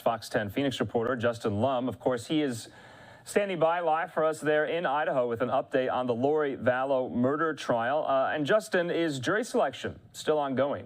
Fox 10 Phoenix reporter Justin Lum. Of course, he is standing by live for us there in Idaho with an update on the Lori Vallow murder trial. And Justin, is jury selection still ongoing?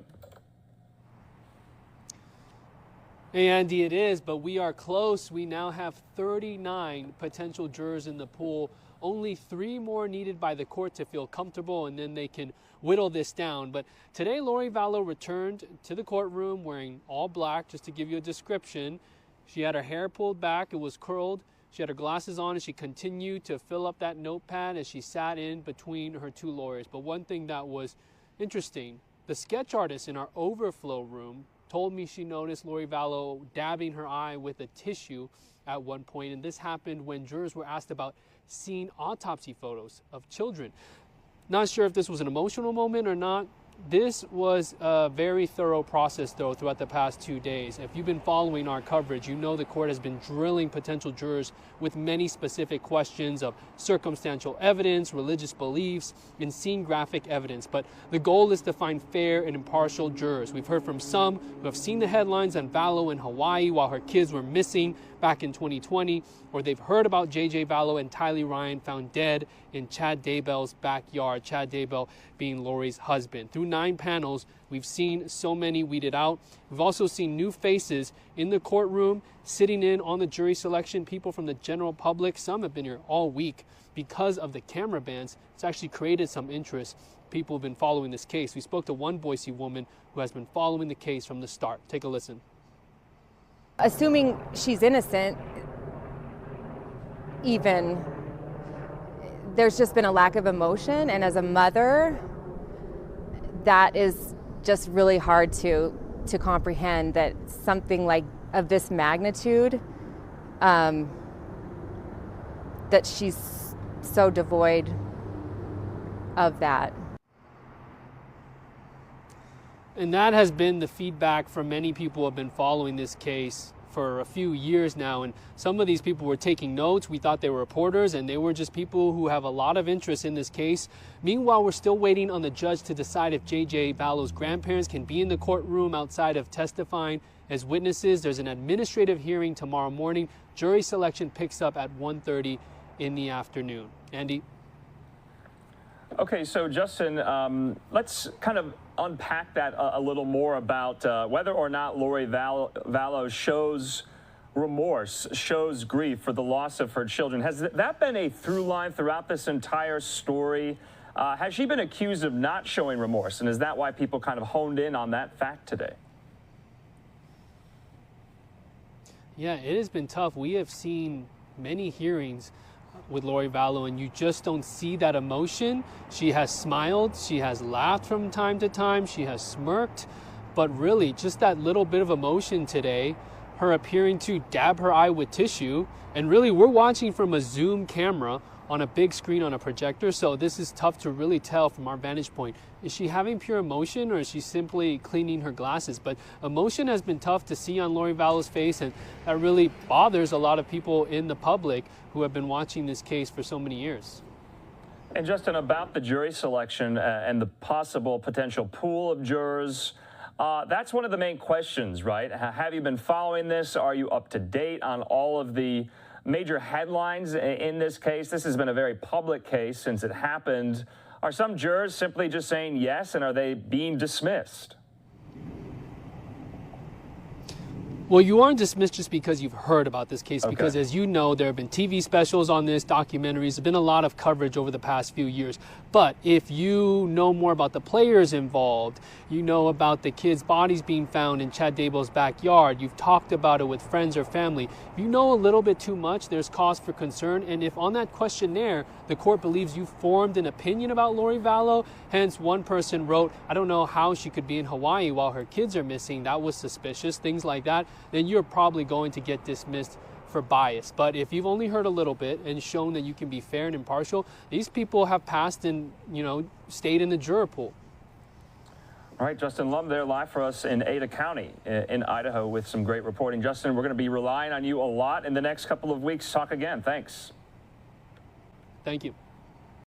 Hey, Andy, it is, but we are close. We now have 39 potential jurors in the pool. Only 3 more needed by the court to feel comfortable, and then they can whittle this down. But today, Lori Vallow returned to the courtroom wearing all black. Just to give you a description, she had her hair pulled back. It was curled. She had her glasses on, and she continued to fill up that notepad as she sat in between her 2 lawyers. But one thing that was interesting, the sketch artist in our overflow room told me she noticed Lori Vallow dabbing her eye with a tissue at one point, and this happened when jurors were asked about seeing autopsy photos of children. Not sure if this was an emotional moment or not. This was a very thorough process, though, throughout the past 2 days. If you've been following our coverage, you know the court has been drilling potential jurors with many specific questions of circumstantial evidence, religious beliefs, and scene graphic evidence. But the goal is to find fair and impartial jurors. We've heard from some who have seen the headlines on Vallow in Hawaii while her kids were missing back in 2020, or they've heard about J.J. Vallow and Tylee Ryan found dead in Chad Daybell's backyard, Chad Daybell being Lori's husband. Through 9 panels, we've seen so many weeded out. We've also seen new faces in the courtroom, sitting in on the jury selection, people from the general public. Some have been here all week. Because of the camera bans, it's actually created some interest. People have been following this case. We spoke to one Boise woman who has been following the case from the start. Take a listen. Assuming she's innocent, even, there's just been a lack of emotion, and as a mother, that is just really hard to comprehend, that something like of this magnitude, that she's so devoid of that. And that has been the feedback from many people who have been following this case for a few years now. And some of these people were taking notes. We thought they were reporters, and they were just people who have a lot of interest in this case. Meanwhile, we're still waiting on the judge to decide if J.J. Vallow's grandparents can be in the courtroom outside of testifying as witnesses. There's an administrative hearing tomorrow morning. Jury selection picks up at 1:30 in the afternoon. Andy? Okay, so Justin, let's kind of unpack that a little more about whether or not Lori Vallow shows remorse, shows grief for the loss of her children. Has that been a through line throughout this entire story? Has she been accused of not showing remorse, and is that why people kind of honed in on that fact today? Yeah, it has been tough. We have seen many hearings with Lori Vallow, and you just don't see that emotion. She has smiled, she has laughed from time to time, she has smirked, but really just that little bit of emotion today, her appearing to dab her eye with tissue, and really we're watching from a Zoom camera on a big screen on a projector, so this is tough to really tell from our vantage point. Is she having pure emotion, or is she simply cleaning her glasses? But emotion has been tough to see on Lori Vallow's face, and that really bothers a lot of people in the public who have been watching this case for so many years. And Justin, about the jury selection and the possible potential pool of jurors, that's one of the main questions, right? Have you been following this? Are you up to date on all of the major headlines in this case? This has been a very public case since it happened. Are some jurors simply just saying yes, and are they being dismissed? Well, you aren't dismissed just because you've heard about this case, Okay. because as you know, there have been TV specials on this, documentaries, there's been a lot of coverage over the past few years. But if you know more about the players involved, you know about the kids' bodies being found in Chad Daybell's backyard, you've talked about it with friends or family, if you know a little bit too much, there's cause for concern. And if on that questionnaire, the court believes you formed an opinion about Lori Vallow, hence one person wrote, I don't know how she could be in Hawaii while her kids are missing, that was suspicious, things like that, then you're probably going to get dismissed for bias. But if you've only heard a little bit and shown that you can be fair and impartial, these people have passed and, stayed in the juror pool. All right, Justin Lum there live for us in Ada County in Idaho with some great reporting. Justin, we're going to be relying on you a lot in the next couple of weeks. Talk again. Thanks. Thank you.